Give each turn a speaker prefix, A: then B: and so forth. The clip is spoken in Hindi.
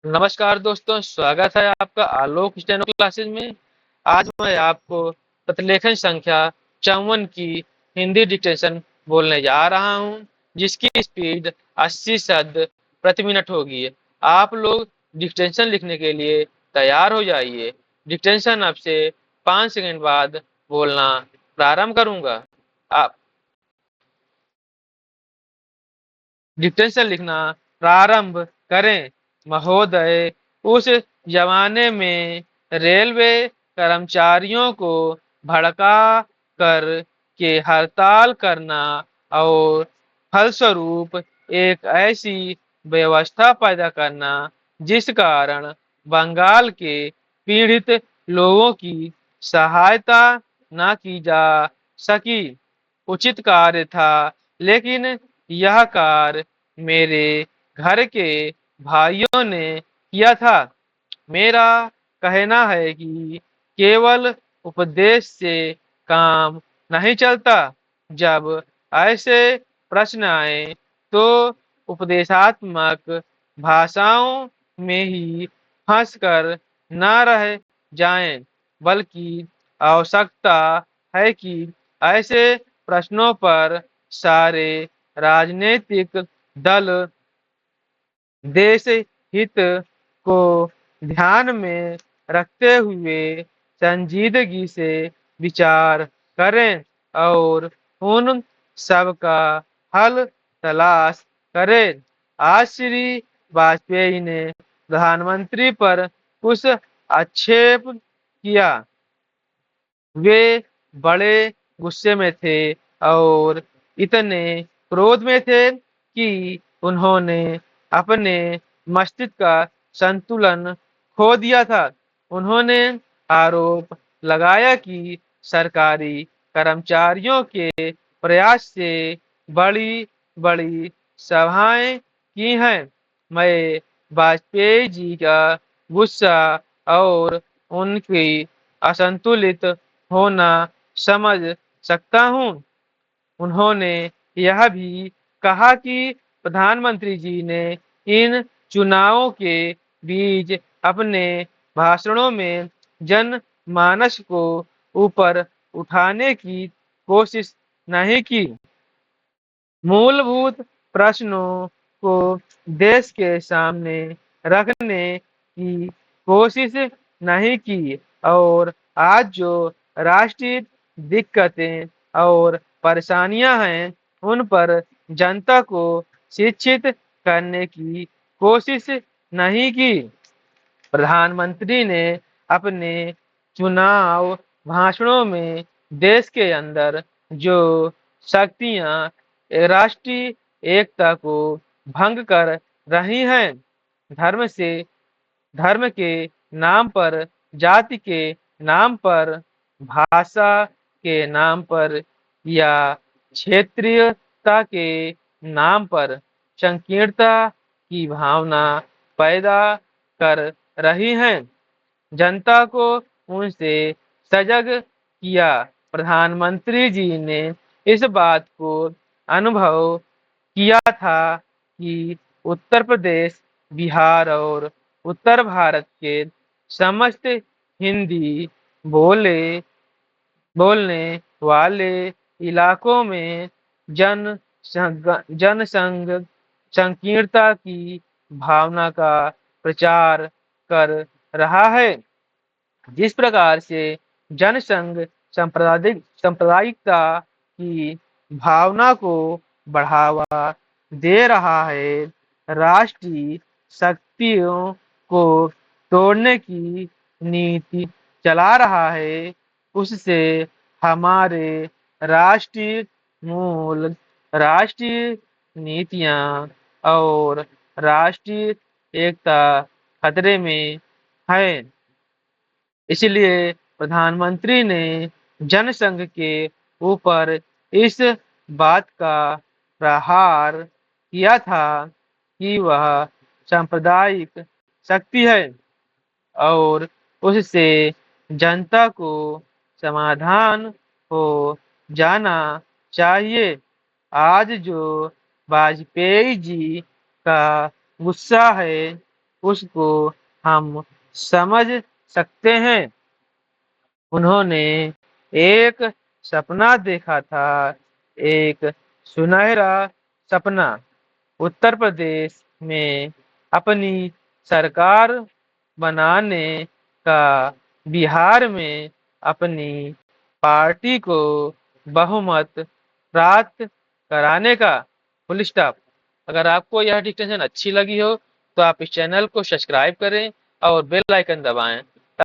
A: नमस्कार दोस्तों, स्वागत है आपका आलोक स्टेनो क्लासेस में। आज मैं आपको प्रतिलेखन संख्या 54 की हिंदी डिक्टेशन बोलने जा रहा हूं, जिसकी स्पीड 80 शब्द प्रति मिनट होगी। आप लोग डिक्टेशन लिखने के लिए तैयार हो जाइए। डिक्टेशन अब से 5 सेकंड बाद बोलना प्रारंभ करूंगा। आप डिक्टेशन लिखना प्रारंभ करें। महोदय, उस जमाने में रेलवे कर्मचारियों को भड़का कर के हड़ताल करना और फलस्वरूप एक ऐसी व्यवस्था पैदा करना जिस कारण बंगाल के पीड़ित लोगों की सहायता न की जा सकी, उचित कार्य था। लेकिन यह कार्य मेरे घर के भाइयों ने किया था। मेरा कहना है कि केवल उपदेश से काम नहीं चलता। जब ऐसे प्रश्न आए तो उपदेशात्मक भाषाओं में ही फंसकर न रह जाएं, बल्कि आवश्यकता है कि ऐसे प्रश्नों पर सारे राजनीतिक दल देश हित को ध्यान में रखते हुए संजीदगी से विचार करें और उन सब का हल तलाश करें। आज श्री वाजपेयी ने प्रधानमंत्री पर कुछ आक्षेप किया। वे बड़े गुस्से में थे और इतने क्रोध में थे कि उन्होंने अपने मस्तिष्क का संतुलन खो दिया था। उन्होंने आरोप लगाया कि सरकारी कर्मचारियों के प्रयास से बड़ी बड़ी सभाएं की हैं। मैं वाजपेयी जी का गुस्सा और उनकी असंतुलित होना समझ सकता हूँ। उन्होंने यह भी कहा कि प्रधानमंत्री जी ने इन चुनावों के बीच अपने भाषणों में जनमानस को ऊपर उठाने की कोशिश नहीं की। मूलभूत प्रश्नों को देश के सामने रखने की कोशिश नहीं की और आज जो राष्ट्रीय दिक्कतें और परेशानियां हैं उन पर जनता को शिक्षित करने की कोशिश नहीं की। प्रधानमंत्री ने अपने चुनाव भाषणों में देश के अंदर जो शक्तियां राष्ट्रीय एकता को भंग कर रही हैं, धर्म से धर्म के नाम पर, जाति के नाम पर, भाषा के नाम पर या क्षेत्रीयता के नाम पर संकीर्णता की भावना पैदा कर रही हैं। जनता को उनसे सजग किया। प्रधानमंत्री जी ने इस बात को अनुभव किया था कि उत्तर प्रदेश, बिहार और उत्तर भारत के समस्त हिंदी बोले बोलने वाले इलाकों में जनसंघ संकीर्णता की भावना का प्रचार कर रहा है। जिस प्रकार से जनसंघ सांप्रदायिकता की भावना को बढ़ावा दे रहा है, राष्ट्रीय शक्तियों को तोड़ने की नीति चला रहा है, उससे हमारे राष्ट्रीय मूल, राष्ट्रीय नीतियां और राष्ट्रीय एकता खतरे में है। इसलिए प्रधानमंत्री ने जनसंघ के ऊपर इस बात का प्रहार किया था कि वह सांप्रदायिक शक्ति है और उससे जनता को समाधान हो जाना चाहिए। आज जो वाजपेयी जी का गुस्सा है उसको हम समझ सकते हैं। उन्होंने एक सपना देखा था, एक सुनहरा सपना। उत्तर प्रदेश में अपनी सरकार बनाने का, बिहार में अपनी पार्टी को बहुमत प्राप्त कराने का। Full stop. अगर आपको यह डिक्टेशन अच्छी लगी हो तो आप इस चैनल को सब्सक्राइब करें और बेल आइकन दबाएं।